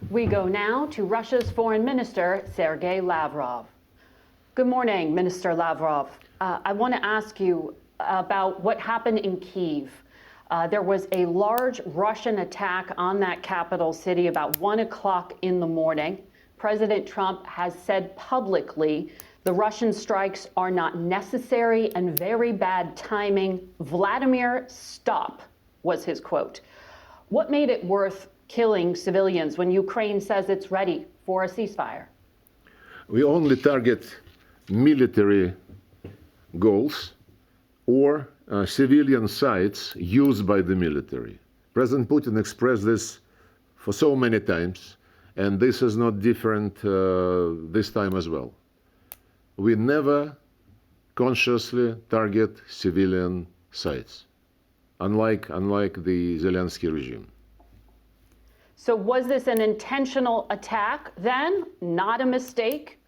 We go now to Russia's Foreign Minister Sergey Lavrov. Good morning, Minister Lavrov. I want to ask you about what happened in Kyiv. There was a large Russian attack on that capital city about 1 o'clock in the morning. President Trump has said publicly the Russian strikes are not necessary and very bad timing. Vladimir, stop, was his quote. What made it worth killing civilians when Ukraine says it's ready for a ceasefire? We only target military goals or civilian sites used by the military. President Putin expressed this for so many times, and this is not different this time as well. We never consciously target civilian sites, unlike the Zelensky regime. So was this an intentional attack then, not a mistake?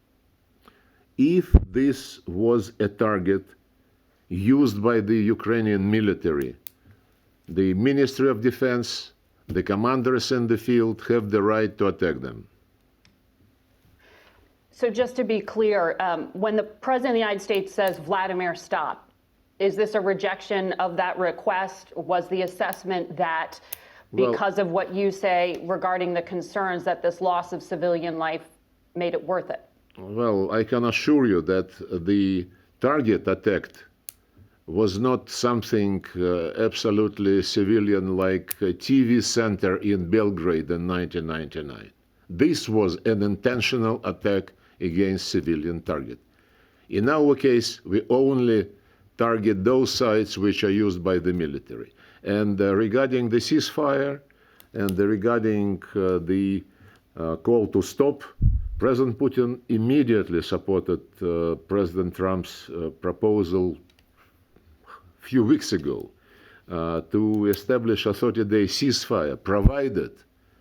If this was a target used by the Ukrainian military, the Ministry of Defense, the commanders in the field have the right to attack them. So just to be clear, when the President of the United States says, Vladimir, stop, is this a rejection of that request? Was the assessment that because of what you say regarding the concerns that this loss of civilian life made it worth it? Well, I can assure you that the target attacked was not something absolutely civilian like a TV center in Belgrade in 1999. This was an intentional attack against civilian target. In our case, we only target those sites which are used by the military. And regarding the ceasefire and regarding the call to stop, President Putin immediately supported President Trump's proposal a few weeks ago to establish a 30-day ceasefire,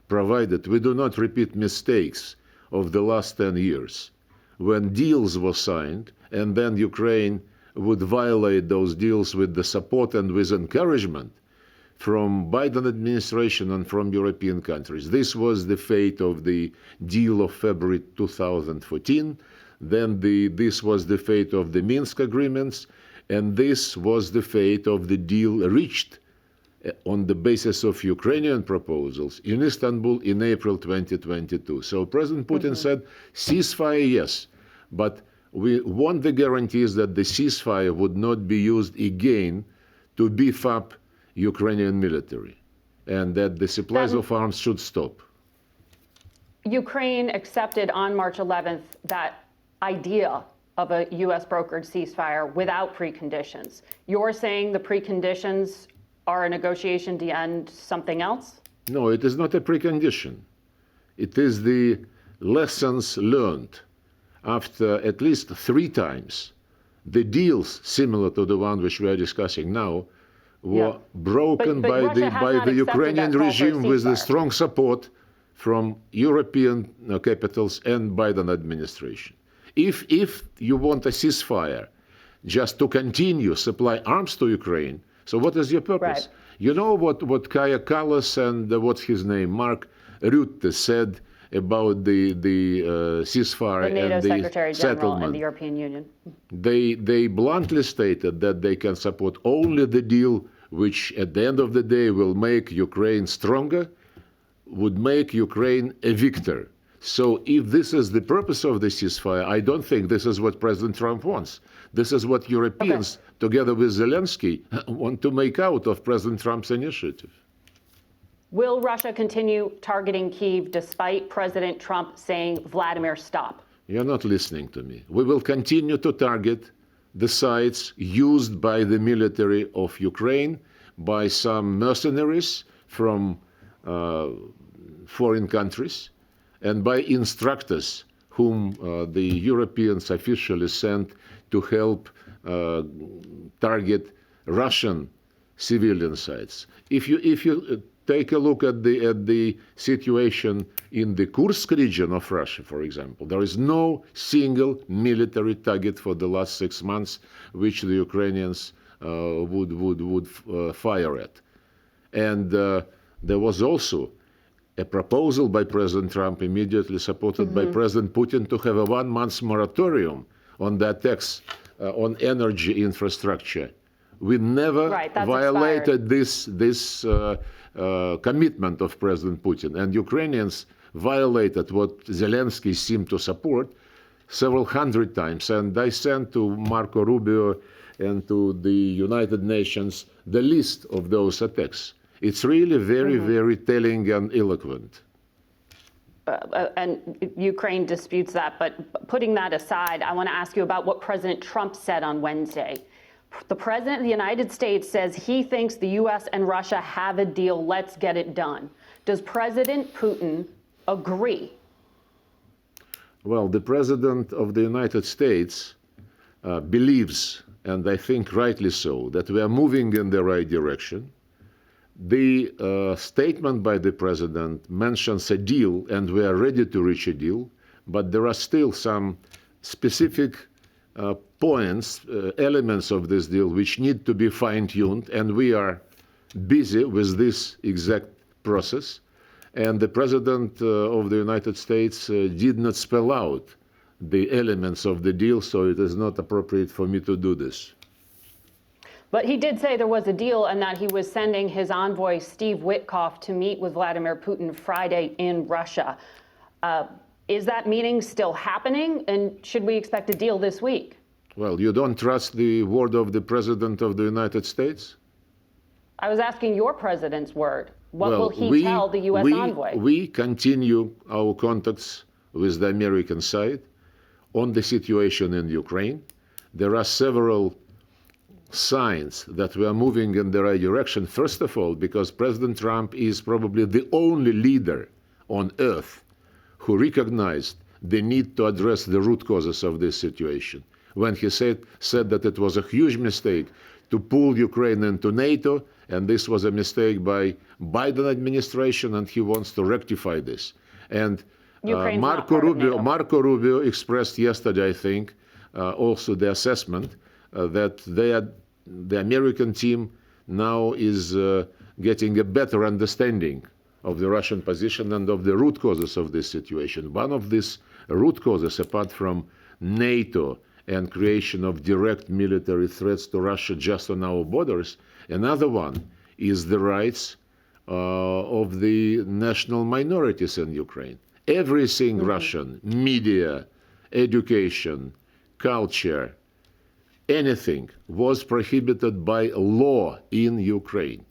provided we do not repeat mistakes of the last 10 years, when deals were signed and then Ukraine would violate those deals with the support and with encouragement from Biden administration and from European countries. This was the fate of the deal of February 2014. Then this was the fate of the Minsk agreements, and this was the fate of the deal reached on the basis of Ukrainian proposals in Istanbul in April 2022. So President Putin said, ceasefire, yes, but we want the guarantees that the ceasefire would not be used again to beef up Ukrainian military, and that the supplies of arms should stop. Ukraine accepted on March 11th that idea of a U.S. brokered ceasefire without preconditions. You're saying the preconditions are a negotiation to end something else? No, it is not a precondition. It is the lessons learned after at least 3 times. The deals similar to the one which we are discussing now were broken but by the Ukrainian regime with the strong support from European capitals and Biden administration. If you want a ceasefire just to continue supply arms to Ukraine, so what is your purpose? Right. You know what Kaja Kallas and what's his name, Mark Rutte said about the ceasefire the NATO and the Secretary General settlement. and the European Union. They bluntly stated that they can support only the deal which at the end of the day will make Ukraine stronger, would make Ukraine a victor. So if this is the purpose of the ceasefire, I don't think this is what President Trump wants. This is what Europeans, together with Zelensky, want to make out of President Trump's initiative. Will Russia continue targeting Kyiv despite President Trump saying, Vladimir, stop? You're not listening to me. We will continue to target the sites used by the military of Ukraine, by some mercenaries from foreign countries, and by instructors whom the Europeans officially sent to help target Russian civilian sites. If you take a look at the situation in the Kursk region of Russia, for example, there is no single military target for the last 6 months which the Ukrainians would fire at. And there was also a proposal by President Trump, immediately supported by President Putin, to have a 1-month moratorium on the attacks on energy infrastructure. We never violated this commitment of President Putin, and Ukrainians violated what Zelensky seemed to support several hundred times. And I sent to Marco Rubio and to the United Nations the list of those attacks. It's really very, very telling and eloquent. And Ukraine disputes that. But putting that aside, I want to ask you about what President Trump said on Wednesday. The President of the United States says he thinks the U.S. and Russia have a deal. Let's get it done. Does President Putin agree? Well, the President of the United States believes, and I think rightly so, that we are moving in the right direction. The statement by the President mentions a deal, and we are ready to reach a deal, but there are still some specific points, elements of this deal which need to be fine-tuned, and we are busy with this exact process. And the President of the United States did not spell out the elements of the deal, so it is not appropriate for me to do this. But he did say there was a deal and that he was sending his envoy, Steve Witkoff, to meet with Vladimir Putin Friday in Russia. Is that meeting still happening, and should we expect a deal this week? Well, you don't trust the word of the President of the United States? I was asking your president's word. What will he tell the U.S. envoy? We continue our contacts with the American side on the situation in Ukraine. There are several signs that we are moving in the right direction. First of all, because President Trump is probably the only leader on earth who recognized the need to address the root causes of this situation. When he said that it was a huge mistake to pull Ukraine into NATO, and this was a mistake by Biden administration, and he wants to rectify this. And Marco Rubio expressed yesterday, I think, also the assessment that the American team now is getting a better understanding of the Russian position and of the root causes of this situation. One of these root causes, apart from NATO and creation of direct military threats to Russia just on our borders, another one is the rights of the national minorities in Ukraine. Everything Russian, media, education, culture, anything was prohibited by law in Ukraine.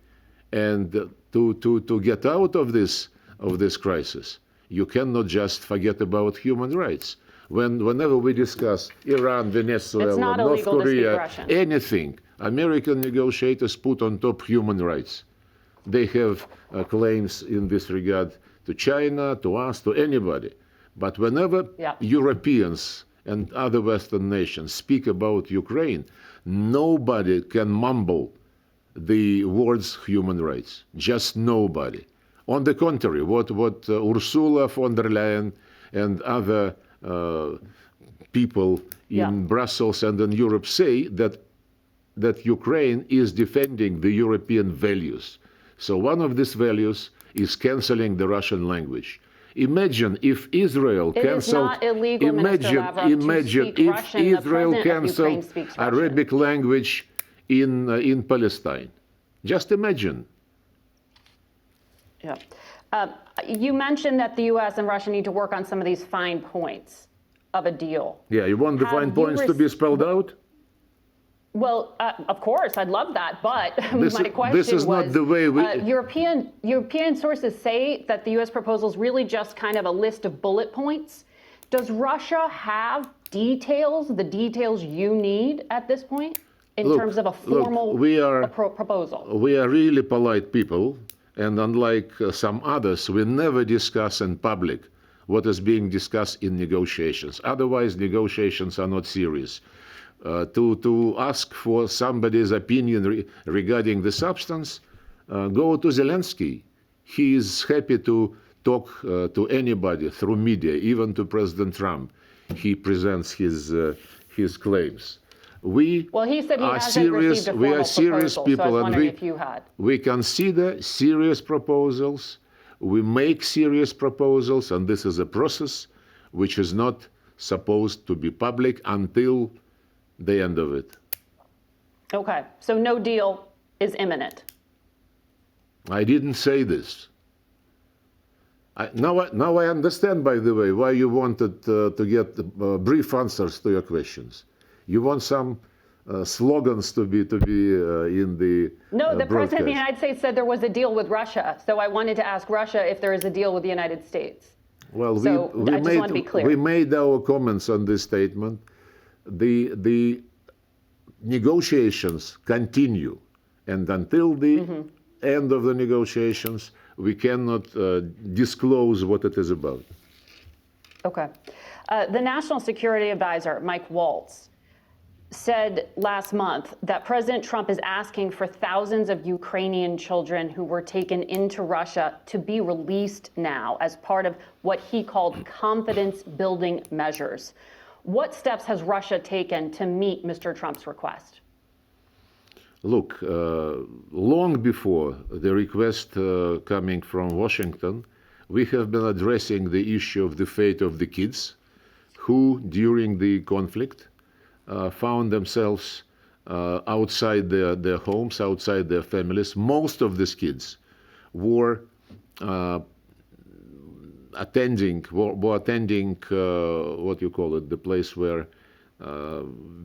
And to get out of this crisis, you cannot just forget about human rights. Whenever we discuss Iran, Venezuela, North Korea, anything, American negotiators put on top human rights. They have claims in this regard to China, to us, to anybody. But whenever Europeans and other Western nations speak about Ukraine, nobody can mumble the words human rights. Just nobody. On the contrary, what Ursula von der Leyen and other people in Brussels and in Europe say, that Ukraine is defending the European values. So one of these values is canceling the Russian language. Imagine if Israel canceled. Imagine if Israel canceled Arabic language in Palestine. Just imagine. Yeah. You mentioned that the U.S. and Russia need to work on some of these fine points of a deal. Yeah, you want the fine points to be spelled out? Well, of course, I'd love that, but my question this is not the way we... European sources say that the U.S. proposal is really just kind of a list of bullet points. Does Russia have details, the details you need at this point, in terms of a formal proposal? We are really polite people, and unlike some others, we never discuss in public what is being discussed in negotiations. Otherwise, negotiations are not serious. To ask for somebody's opinion regarding the substance, go to Zelensky. He is happy to talk to anybody through media, even to President Trump. He presents his claims. We he said he are hasn't serious. Received a we formal are serious proposal, people, so I was and wondering if you had. we consider serious proposals. we make serious proposals, and this is a process which is not supposed to be public until the end of it. Okay, so no deal is imminent. I didn't say this. Now I understand, by the way, why you wanted to get brief answers to your questions. You want some slogans to be in the No, the broadcast. President of the United States said there was a deal with Russia. So I wanted to ask Russia if there is a deal with the United States. Well, So I just want to be clear. we made our comments on this statement. The negotiations continue, and until the end of the negotiations, we cannot disclose what it is about. Okay. The National Security Advisor, Mike Waltz, said last month that President Trump is asking for thousands of Ukrainian children who were taken into Russia to be released now as part of what he called confidence-building measures. What steps has Russia taken to meet Mr. Trump's request? Look, long before the request coming from Washington, we have been addressing the issue of the fate of the kids who, during the conflict, found themselves outside their homes, outside their families. Most of these kids were attending what you call it, the place where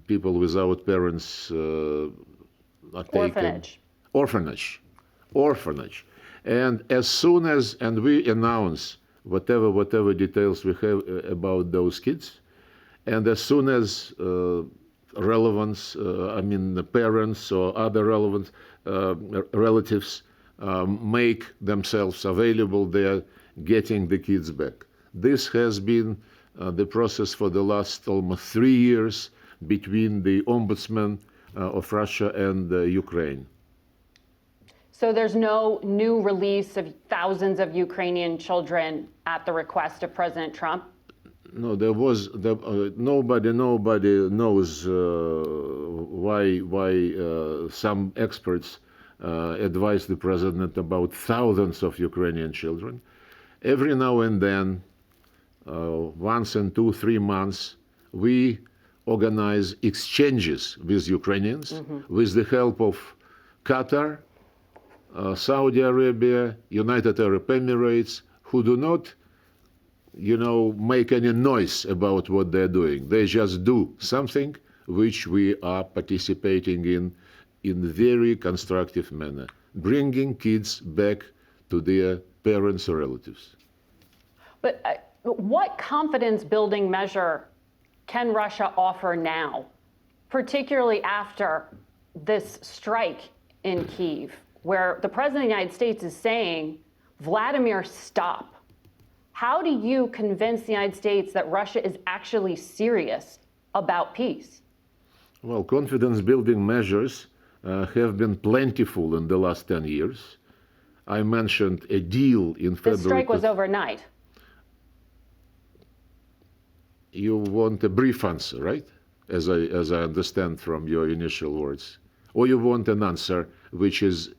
people without parents are taken. Orphanage. And as soon as, and we announce whatever details we have about those kids, and as soon as the parents or other relevant relatives make themselves available, they're getting the kids back. This has been the process for the last almost 3 years between the ombudsman of Russia and Ukraine. So there's no new release of thousands of Ukrainian children at the request of President Trump? No, there was nobody knows why some experts advise the president about thousands of Ukrainian children. Every now and then, once in 2-3 months, we organize exchanges with Ukrainians with the help of Qatar, Saudi Arabia, United Arab Emirates, who do not make any noise about what they're doing. They just do something which we are participating in very constructive manner, bringing kids back to their parents or relatives. But what confidence-building measure can Russia offer now, particularly after this strike in Kyiv, where the President of the United States is saying, Vladimir, stop? How do you convince the United States that Russia is actually serious about peace? Well, confidence-building measures have been plentiful in the last 10 years. I mentioned a deal in February. The strike was overnight. You want a brief answer, right? As I understand from your initial words. Or you want an answer which is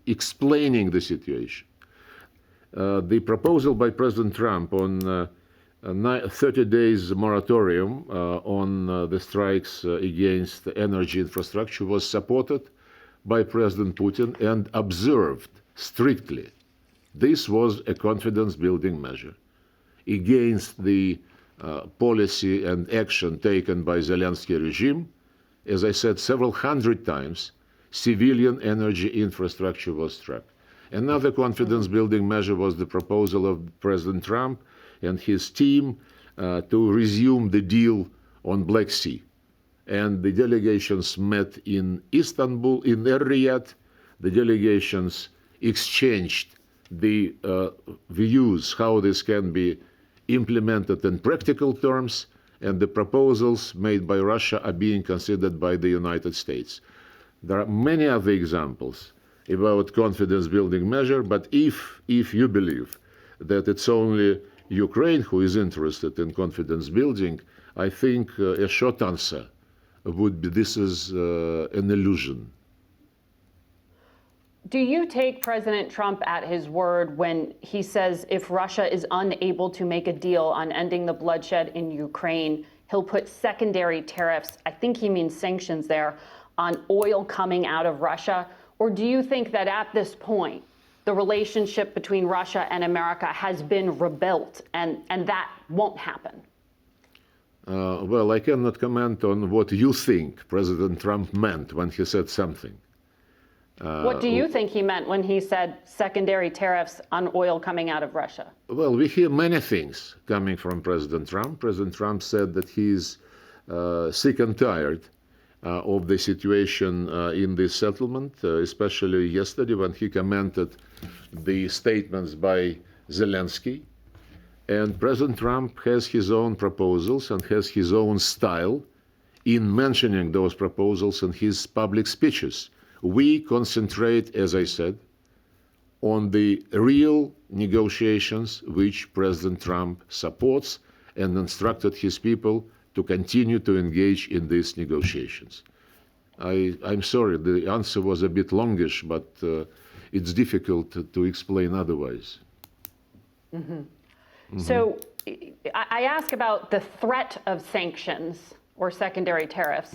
explaining the situation. The proposal by President Trump on 30 days moratorium on the strikes against energy infrastructure was supported by President Putin and observed strictly. This was a confidence-building measure against the policy and action taken by Zelensky regime. As I said several hundred times, civilian energy infrastructure was struck. Another confidence-building measure was the proposal of President Trump and his team to resume the deal on Black Sea. And the delegations met in Istanbul, in Riyadh. The delegations exchanged the views how this can be implemented in practical terms, and the proposals made by Russia are being considered by the United States. There are many other examples about confidence-building measure, but if you believe that it's only Ukraine who is interested in confidence-building, I think a short answer would be this is an illusion. Do you take President Trump at his word when he says if Russia is unable to make a deal on ending the bloodshed in Ukraine, he'll put secondary tariffs, I think he means sanctions there, on oil coming out of Russia? Or do you think that at this point, the relationship between Russia and America has been rebuilt and that won't happen? Well, I cannot comment on what you think President Trump meant when he said something. What do you think he meant when he said secondary tariffs on oil coming out of Russia? Well, we hear many things coming from President Trump. President Trump said that he's sick and tired of the situation in this settlement, especially yesterday when he commented the statements by Zelensky. And President Trump has his own proposals and has his own style in mentioning those proposals in his public speeches. We concentrate, as I said, on the real negotiations which President Trump supports and instructed his people to continue to engage in these negotiations. I'm sorry, the answer was a bit longish, but it's difficult to explain otherwise. So I ask about the threat of sanctions or secondary tariffs.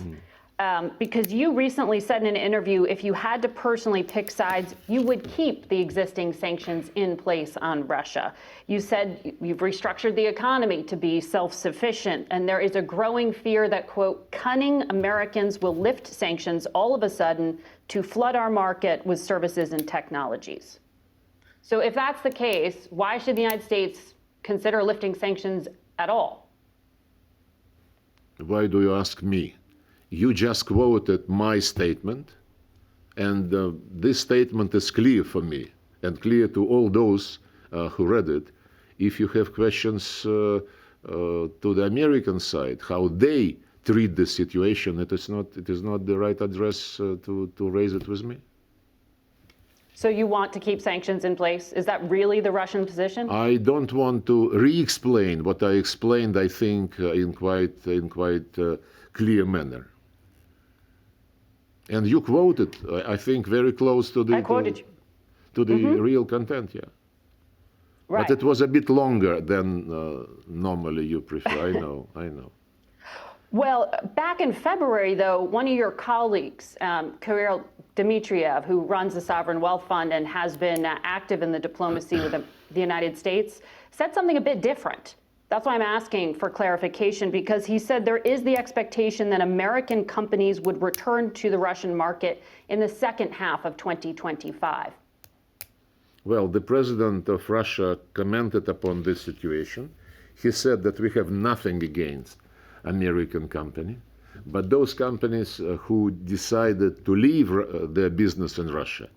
Because you recently said in an interview, if you had to personally pick sides, you would keep the existing sanctions in place on Russia. You said you've restructured the economy to be self-sufficient, and there is a growing fear that, quote, cunning Americans will lift sanctions all of a sudden to flood our market with services and technologies. So if that's the case, why should the United States consider lifting sanctions at all? Why do you ask me? You just quoted my statement, and this statement is clear for me and clear to all those who read it. If you have questions to the American side, how they treat the situation, it is not the right address to raise it with me. So you want to keep sanctions in place? Is that really the Russian position? I don't want to re-explain what I explained, I think, in quite clear manner. And you quoted, I think, very close to the, I quoted you. To the real content, yeah. Right. But it was a bit longer than normally you prefer. I know. Well, back in February, though, one of your colleagues, Kirill Dmitriev, who runs the Sovereign Wealth Fund and has been active in the diplomacy with the United States, said something a bit different. That's why I'm asking for clarification, because he said there is the expectation that American companies would return to the Russian market in the second half of 2025. Well, the president of Russia commented upon this situation. He said that we have nothing against American company, but those companies who decided to leave their business in Russia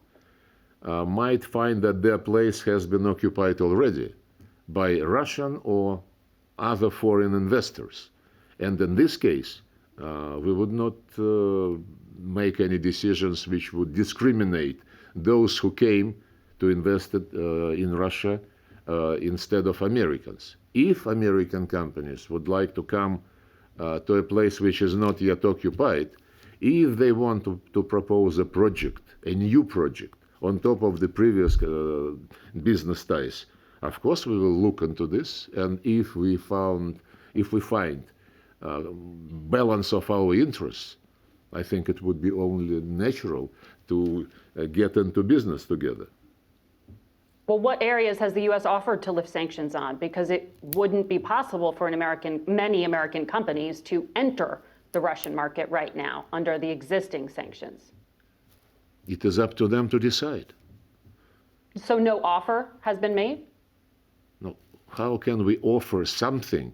might find that their place has been occupied already by Russian or other foreign investors. And in this case, we would not make any decisions which would discriminate those who came to invest in Russia instead of Americans. If American companies would like to come to a place which is not yet occupied, if they want to propose a project, a new project, on top of the previous business ties, of course we will look into this, and if we find balance of our interests, I think it would be only natural to get into business together. Well, what areas has the U.S. offered to lift sanctions on? Because it wouldn't be possible for many American companies to enter the Russian market right now under the existing sanctions. It is up to them to decide. So no offer has been made? No. How can we offer something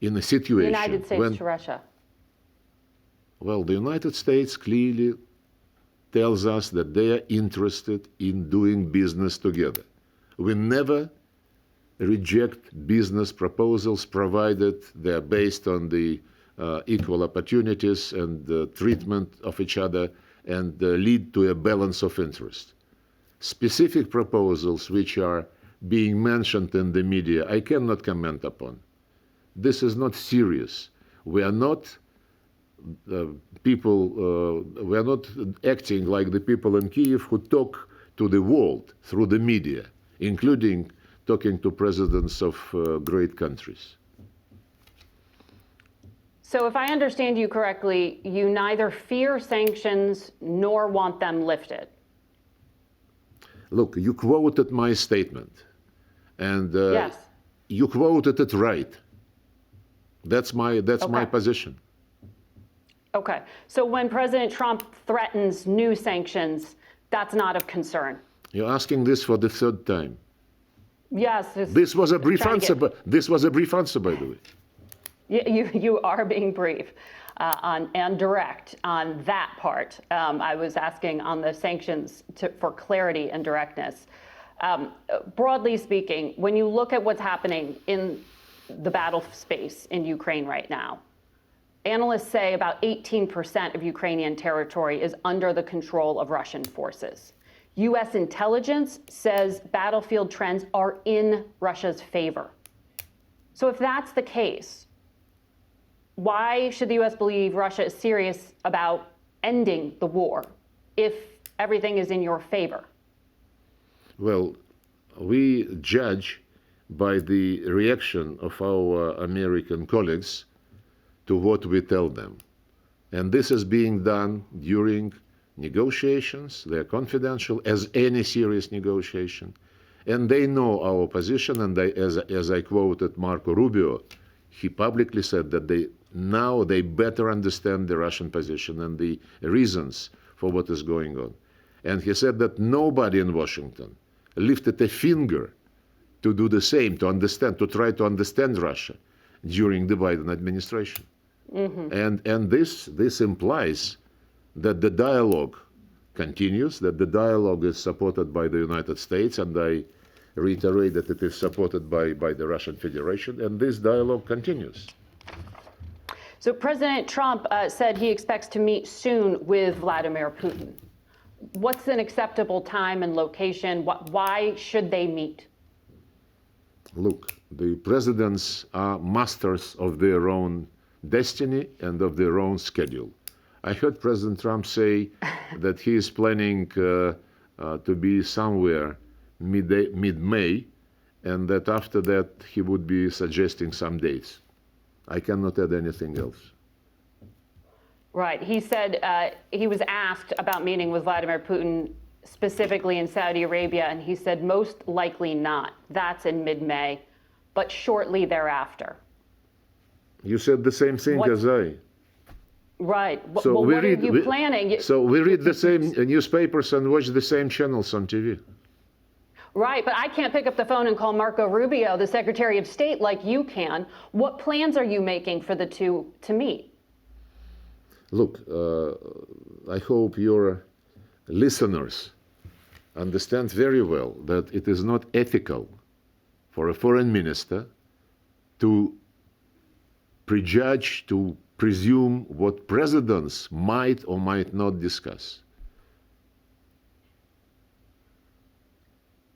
in a situation The United States to Russia. Well, the United States clearly tells us that they are interested in doing business together. We never reject business proposals provided they are based on the equal opportunities and the treatment of each other and lead to a balance of interest. Specific proposals which are being mentioned in the media, I cannot comment upon. This is not serious. We are not we are not acting like the people in Kyiv who talk to the world through the media, including talking to presidents of great countries. So if I understand you correctly, you neither fear sanctions nor want them lifted. Look, you quoted my statement, and Yes. you quoted it right. That's my position. Okay. So when President Trump threatens new sanctions, that's not of concern. You're asking this for the third time. Yes. This was a brief answer. This was a brief answer, by the way. You are being brief and direct on that part. I was asking on the sanctions for clarity and directness. Broadly speaking, when you look at what's happening in the battle space in Ukraine right now, analysts say about 18% of Ukrainian territory is under the control of Russian forces. U.S. intelligence says battlefield trends are in Russia's favor. So if that's the case, why should the U.S. believe Russia is serious about ending the war if everything is in your favor? Well, we judge by the reaction of our American colleagues to what we tell them. And this is being done during negotiations. They're confidential, as any serious negotiation. And they know our position. And as I quoted Marco Rubio, he publicly said that they better understand the Russian position and the reasons for what is going on. And he said that nobody in Washington lifted a finger to do the same, to try to understand Russia during the Biden administration. Mm-hmm. And this implies that the dialogue continues, that the dialogue is supported by the United States, and I reiterate that it is supported by the Russian Federation, and this dialogue continues. So President Trump said he expects to meet soon with Vladimir Putin. What's an acceptable time and location? Why should they meet? Look, the presidents are masters of their own destiny and of their own schedule. I heard President Trump say that he is planning to be somewhere mid-May, and that after that he would be suggesting some dates. I cannot add anything else. Right. He said he was asked about meeting with Vladimir Putin specifically in Saudi Arabia, and he said most likely not. That's in mid-May, but shortly thereafter. You said the same thing as I. Right. So well, what are you planning? So we read the same newspapers and watch the same channels on TV. Right, but I can't pick up the phone and call Marco Rubio, the Secretary of State, like you can. What plans are you making for the two to meet? Look, I hope your listeners understand very well that it is not ethical for a foreign minister to prejudge, to presume what presidents might or might not discuss.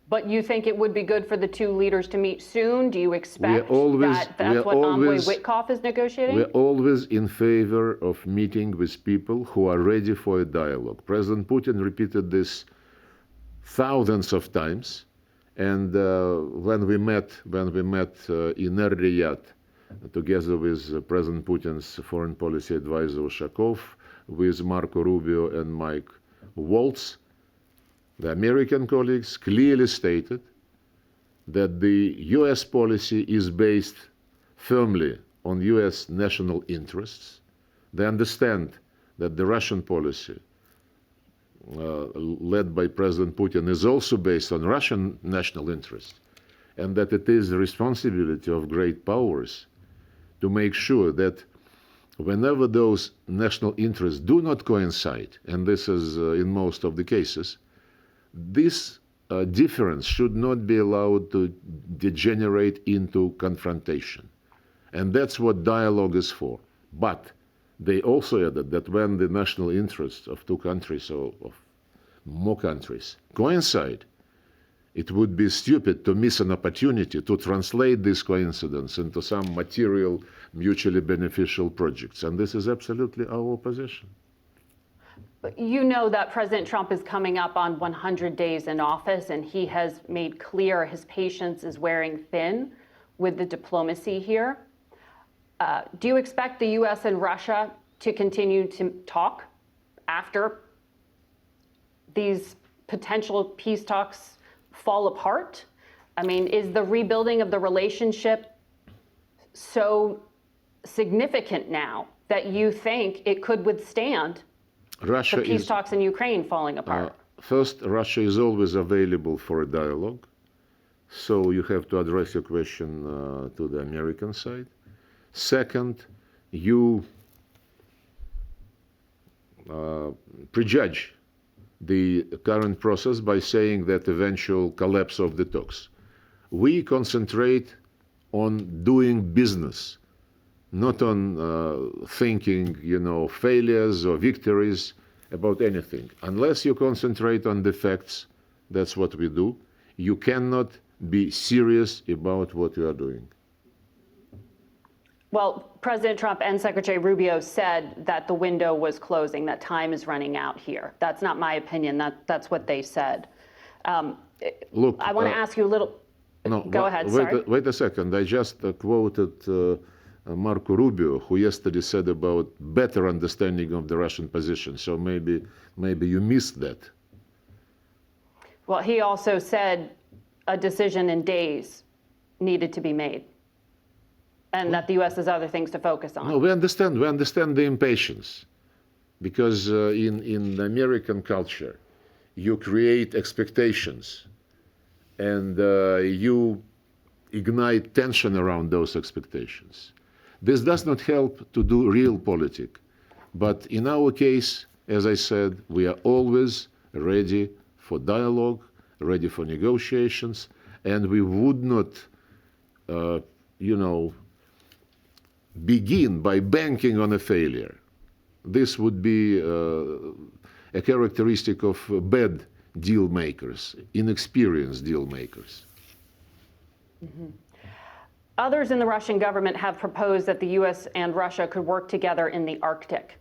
But you think it would be good for the two leaders to meet soon? Do you expect that's what Envoy Witkoff is negotiating? We're always in favor of meeting with people who are ready for a dialogue. President Putin repeated this thousands of times. And when we met in Riyadh, together with President Putin's foreign policy advisor Ushakov, with Marco Rubio and Mike Waltz, the American colleagues clearly stated that the U.S. policy is based firmly on U.S. national interests. They understand that the Russian policy, led by President Putin, is also based on Russian national interests, and that it is the responsibility of great powers to make sure that whenever those national interests do not coincide, and this is in most of the cases, this difference should not be allowed to degenerate into confrontation. And that's what dialogue is for. But they also added that when the national interests of two countries or of more countries coincide, it would be stupid to miss an opportunity to translate this coincidence into some material, mutually beneficial projects. And this is absolutely our position. You know that President Trump is coming up on 100 days in office, and he has made clear his patience is wearing thin with the diplomacy here. Do you expect the U.S. and Russia to continue to talk after these potential peace talks fall apart? I mean, is the rebuilding of the relationship so significant now that you think it could withstand the peace talks in Ukraine falling apart? First, Russia is always available for a dialogue. So you have to address your question to the American side. Second, you prejudge the current process by saying that eventual collapse of the talks. We concentrate on doing business, not on thinking, failures or victories about anything. Unless you concentrate on the facts, that's what we do. You cannot be serious about what you are doing. Well, President Trump and Secretary Rubio said that the window was closing, that time is running out here. That's not my opinion. That's what they said. Look, I want to ask you a little. No, go ahead. Sorry. Wait a second. I just quoted Marco Rubio, who yesterday said about better understanding of the Russian position. So maybe you missed that. Well, he also said a decision in days needed to be made, and that the U.S. has other things to focus on. No, we understand the impatience, because in the American culture, you create expectations, and you ignite tension around those expectations. This does not help to do real politics. But in our case, as I said, we are always ready for dialogue, ready for negotiations, and we would not, begin by banking on a failure. This would be a characteristic of bad deal makers, inexperienced deal makers. Mm-hmm. Others in the Russian government have proposed that the U.S. and Russia could work together in the Arctic.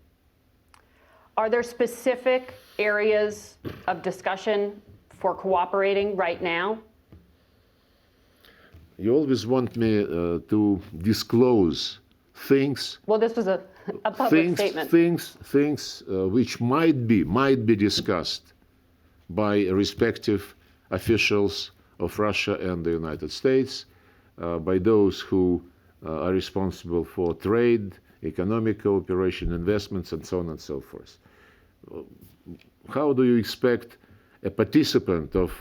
Are there specific areas of discussion for cooperating right now? You always want me to disclose things. Well, this was a public statement. Things which might be discussed by respective officials of Russia and the United States, by those who are responsible for trade, economic cooperation, investments, and so on and so forth. How do you expect a participant of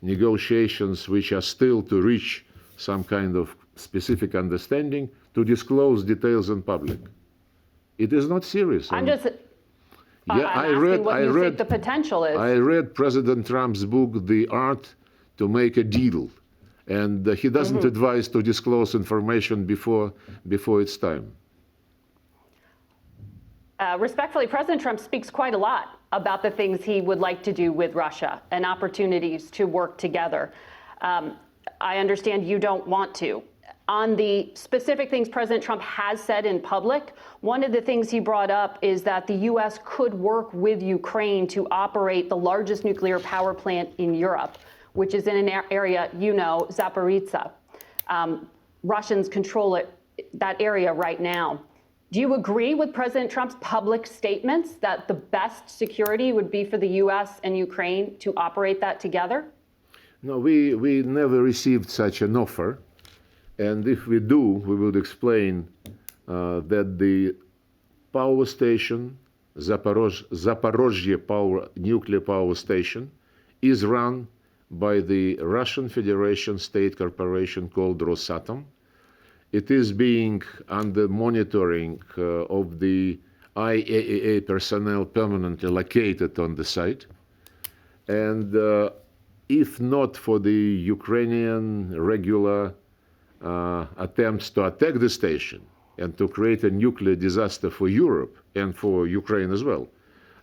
negotiations which are still to reach some kind of specific understanding to disclose details in public? It is not serious. I'm asking what you think the potential is. I read President Trump's book, The Art to Make a Deal, and he doesn't advise to disclose information before it's time. Respectfully, President Trump speaks quite a lot about the things he would like to do with Russia and opportunities to work together. I understand you don't want to. On the specific things President Trump has said in public, one of the things he brought up is that the U.S. could work with Ukraine to operate the largest nuclear power plant in Europe, which is in an area, Zaporizhzhia. Russians control that area right now. Do you agree with President Trump's public statements that the best security would be for the U.S. and Ukraine to operate that together? No, we never received such an offer. And if we do, we would explain that the power station, Zaporozhye nuclear power station, is run by the Russian Federation state corporation called Rosatom. It is being under monitoring of the IAEA personnel permanently located on the site. And if not for the Ukrainian regular attempts to attack the station and to create a nuclear disaster for Europe and for Ukraine as well,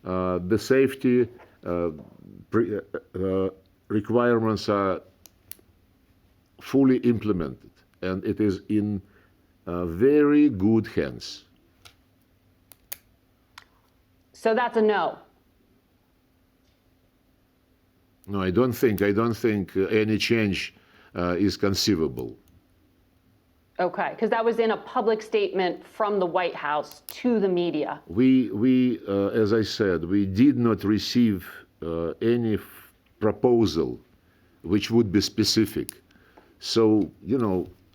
the safety requirements are fully implemented, and it is in very good hands. So that's a no. No, I don't think any change is conceivable. Okay, because that was in a public statement from the White House to the media. We as I said, we did not receive any proposal which would be specific. So,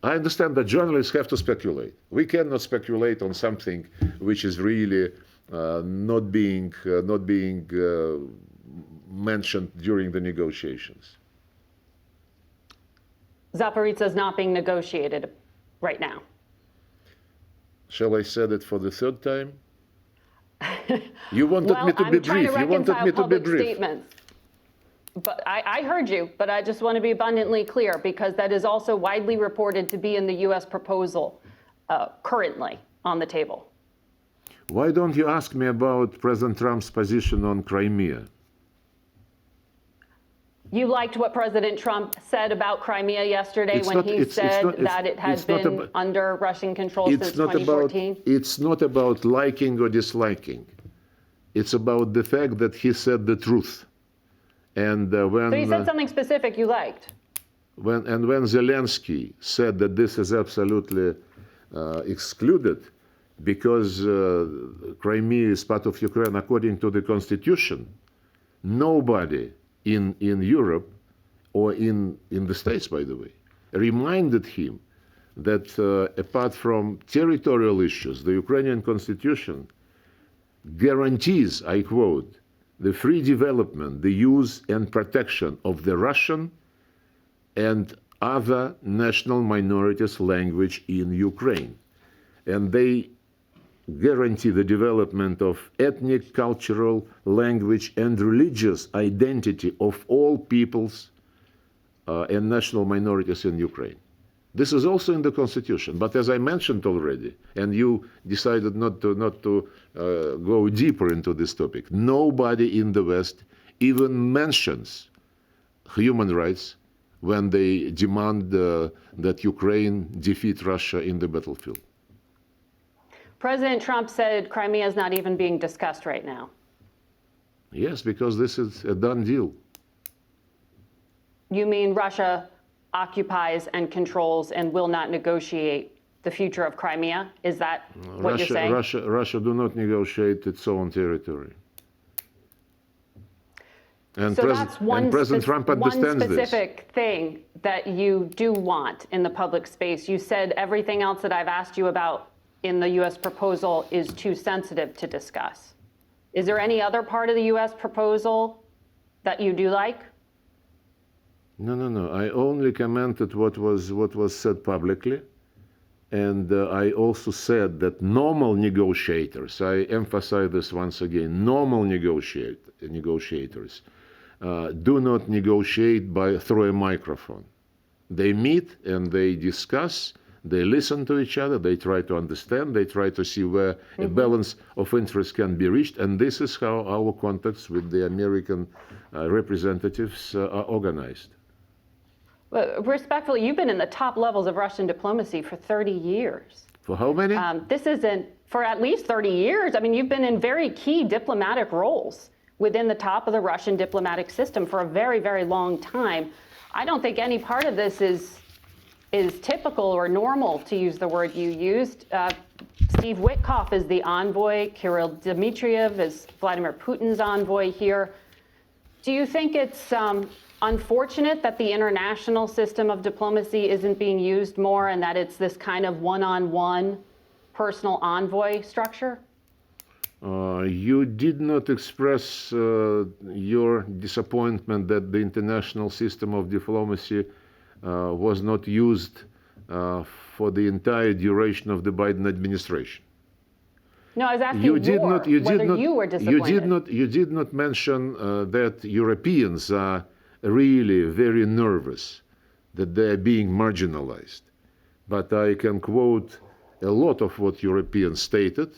I understand that journalists have to speculate. We cannot speculate on something which is really not being mentioned during the negotiations. Zaporizhzhia is not being negotiated right now. Shall I say it for the third time? You wanted Well, me to I'm be trying brief. to You wanted reconcile me to be public brief. statements. But I heard you, but I just want to be abundantly clear because that is also widely reported to be in the U.S. proposal currently on the table. Why don't you ask me about President Trump's position on Crimea? You liked what President Trump said about Crimea yesterday when he said that it had been under Russian control since 2014? It's not about liking or disliking. It's about the fact that he said the truth. And when So he said something specific you liked. when Zelensky said that this is absolutely excluded because Crimea is part of Ukraine according to the Constitution, nobody in Europe or in the States, by the way, reminded him that apart from territorial issues, the Ukrainian Constitution guarantees, I quote, the free development, the use and protection of the Russian and other national minorities' language in Ukraine. And they guarantee the development of ethnic, cultural, language, and religious identity of all peoples and national minorities in Ukraine. This is also in the Constitution. But as I mentioned already, and you decided not to go deeper into this topic, nobody in the West even mentions human rights when they demand that Ukraine defeat Russia in the battlefield. President Trump said Crimea is not even being discussed right now. Yes, because this is a done deal. You mean Russia occupies and controls and will not negotiate the future of Crimea? Is that what you're saying? Russia do not negotiate its own territory. And, so that's President Trump understands one specific thing that you do want in the public space. You said everything else that I've asked you about in the U.S. proposal is too sensitive to discuss. Is there any other part of the U.S. proposal that you do like? No. I only commented what was said publicly, and I also said that normal negotiators, I emphasize this once again, normal negotiators do not negotiate through a microphone. They meet and they discuss. They listen to each other, they try to understand, they try to see where a balance of interest can be reached, and this is how our contacts with the American representatives are organized. Well, respectfully, you've been in the top levels of Russian diplomacy for 30 years. For how many? This isn't for at least 30 years. I mean, you've been in very key diplomatic roles within the top of the Russian diplomatic system for a very, very long time. I don't think any part of this is typical or normal, to use the word you used. Steve Witkoff is the envoy. Kirill Dmitriev is Vladimir Putin's envoy here. Do you think it's unfortunate that the international system of diplomacy isn't being used more and that it's this kind of one-on-one personal envoy structure? You did not express your disappointment that the international system of diplomacy was not used for the entire duration of the Biden administration. No, I was asking whether you were disappointed. You did not mention that Europeans are really very nervous that they are being marginalized. But I can quote a lot of what Europeans stated.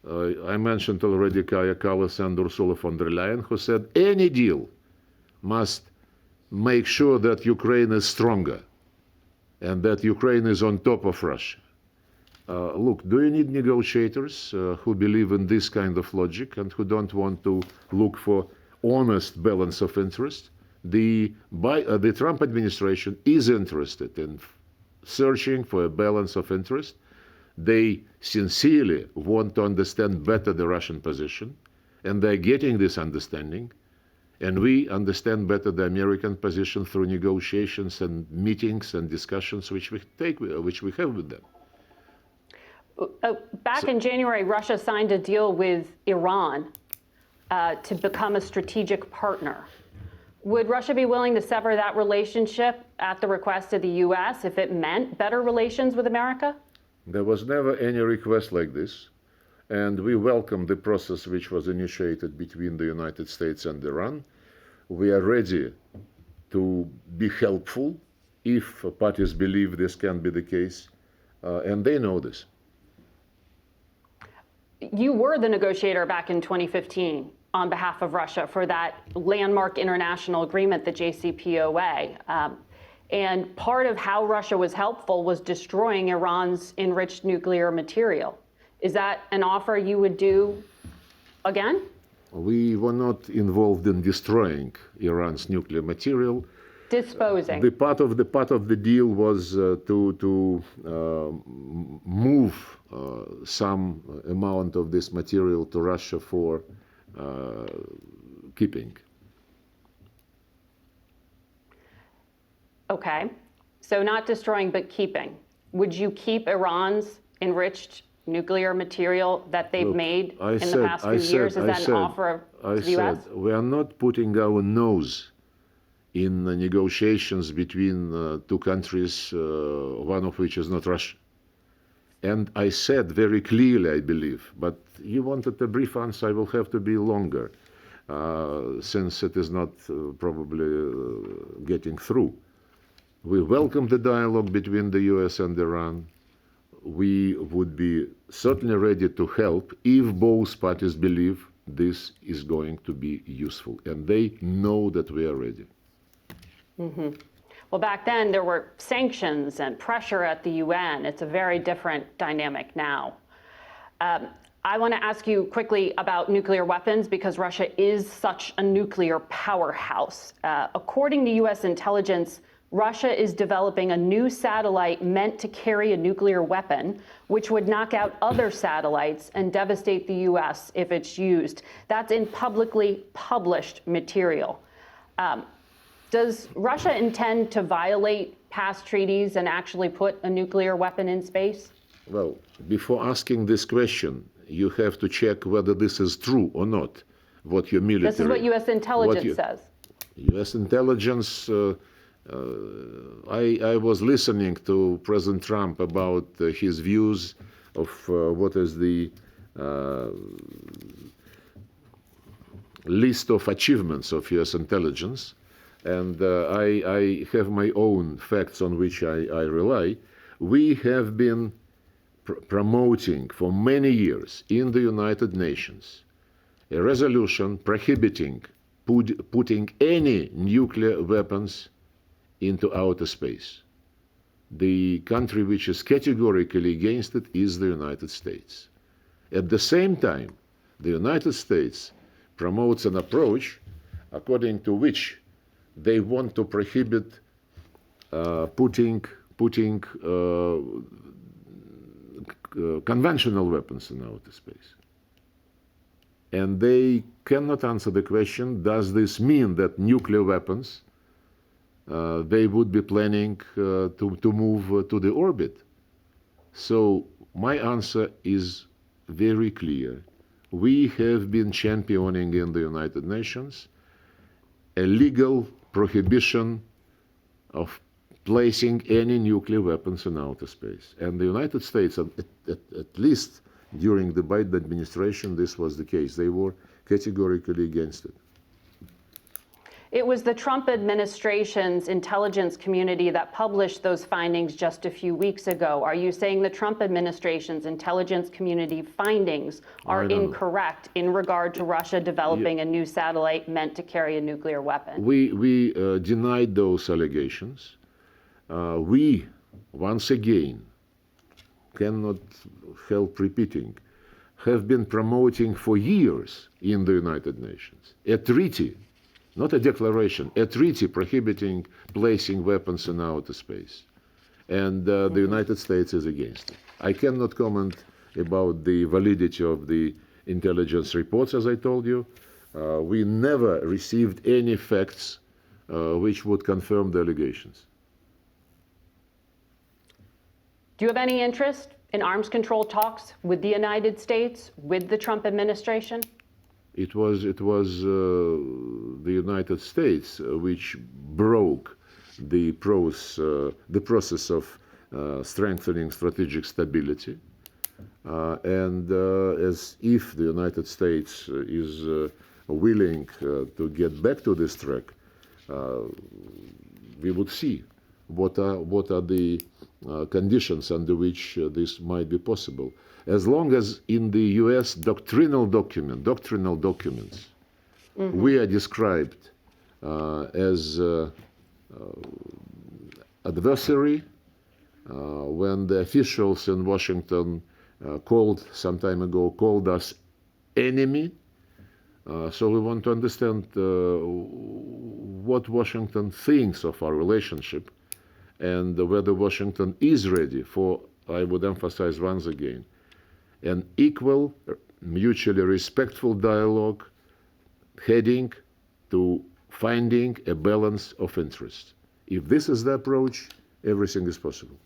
I mentioned already Kaja Kallas and Ursula von der Leyen, who said any deal must make sure that Ukraine is stronger. and that Ukraine is on top of Russia. Look, do you need negotiators who believe in this kind of logic and who don't want to look for honest balance of interest? The Trump administration is interested in searching for a balance of interest. They sincerely want to understand better the Russian position, and they're getting this understanding. And we understand better the American position through negotiations and meetings and discussions which we have with them. Back in January, Russia signed a deal with Iran to become a strategic partner. Would Russia be willing to sever that relationship at the request of the U.S. if it meant better relations with America? There was never any request like this, and we welcome the process which was initiated between the United States and Iran. We are ready to be helpful if parties believe this can be the case, and they know this. You were the negotiator back in 2015 on behalf of Russia for that landmark international agreement, the JCPOA. And part of how Russia was helpful was destroying Iran's enriched nuclear material. Is that an offer you would do again? We were not involved in destroying Iran's nuclear material. Disposing. The part of the deal was to move some amount of this material to Russia for keeping. Okay, so not destroying, but keeping. Would you keep Iran's enriched nuclear material that they've made in the past few years? Is that an offer to the U.S.? We are not putting our nose in negotiations between two countries, one of which is not Russia. And I said very clearly, I believe, but you wanted a brief answer, I will have to be longer, since it is not probably getting through. We welcome the dialogue between the U.S. and Iran. We would be certainly ready to help if both parties believe this is going to be useful. And they know that we are ready. Mm-hmm. Well, back then there were sanctions and pressure at the UN. It's a very different dynamic now. I want to ask you quickly about nuclear weapons because Russia is such a nuclear powerhouse. According to U.S. intelligence, Russia is developing a new satellite meant to carry a nuclear weapon, which would knock out other satellites and devastate the U.S. if it's used. That's in publicly published material. Does Russia intend to violate past treaties and actually put a nuclear weapon in space? Well, before asking this question, you have to check whether this is true or not, what your military... This is what U.S. intelligence says. U.S. intelligence... I was listening to President Trump about his views of what is the list of achievements of U.S. intelligence, and I have my own facts on which I rely. We have been promoting for many years in the United Nations a resolution prohibiting putting any nuclear weapons into outer space. The country which is categorically against it is the United States. At the same time, the United States promotes an approach according to which they want to prohibit putting conventional weapons in outer space. And they cannot answer the question, does this mean that nuclear weapons they would be planning to move to the orbit? So my answer is very clear. We have been championing in the United Nations a legal prohibition of placing any nuclear weapons in outer space. And the United States, at least during the Biden administration, this was the case. They were categorically against it. It was the Trump administration's intelligence community that published those findings just a few weeks ago. Are you saying the Trump administration's intelligence community findings are incorrect in regard to Russia developing a new satellite meant to carry a nuclear weapon? We denied those allegations. We once again, cannot help repeating, have been promoting for years in the United Nations a treaty, not a declaration, a treaty prohibiting placing weapons in outer space. And the United States is against it. I cannot comment about the validity of the intelligence reports, as I told you. We never received any facts which would confirm the allegations. Do you have any interest in arms control talks with the United States, with the Trump administration? It was the United States which broke the process of strengthening strategic stability. And as if the United States is willing to get back to this track, we would see what are the conditions under which this might be possible. As long as in the U.S. doctrinal documents, we are described as adversary, when the officials in Washington some time ago called us enemy. So we want to understand what Washington thinks of our relationship and whether Washington is ready for, I would emphasize once again, an equal, mutually respectful dialogue heading to finding a balance of interests. If this is the approach, everything is possible.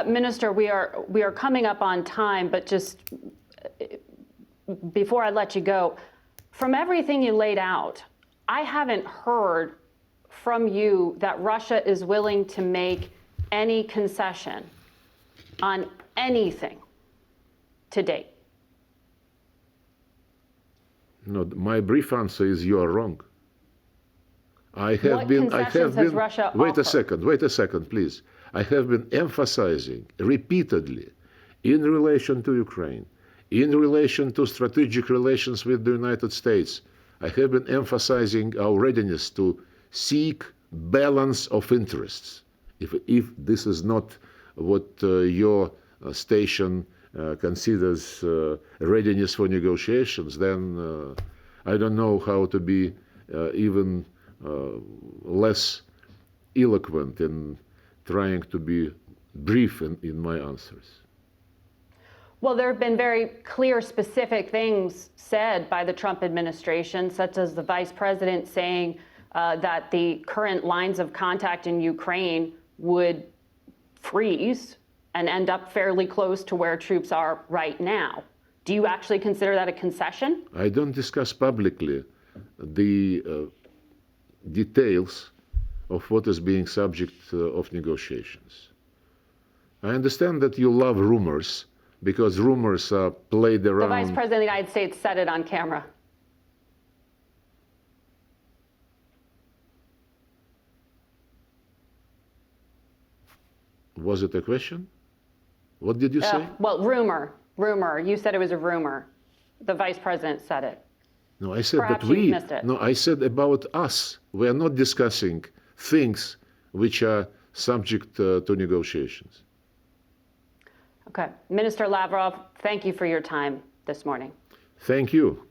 Minister, we are coming up on time, but just before I let you go, from everything you laid out, I haven't heard from you that Russia is willing to make any concession on anything to date. No, my brief answer is you are wrong. Russia wait a second, please. I have been emphasizing repeatedly in relation to Ukraine, in relation to strategic relations with the United States, I have been emphasizing our readiness to seek balance of interests. If this is not what your station considers readiness for negotiations, then I don't know how to be even less eloquent in trying to be brief in my answers. Well, there have been very clear, specific things said by the Trump administration, such as the vice president saying that the current lines of contact in Ukraine would freeze and end up fairly close to where troops are right now. Do you actually consider that a concession? I don't discuss publicly the details of what is being subject of negotiations. I understand that you love rumors, because rumors are played around. The Vice President of the United States said it on camera. Was it a question? What did you say? Well, rumor. You said it was a rumor. The Vice President said it. No, I said Perhaps that we. you missed it. No, I said about us. We are not discussing things which are subject to negotiations. Okay. Minister Lavrov, thank you for your time this morning. Thank you.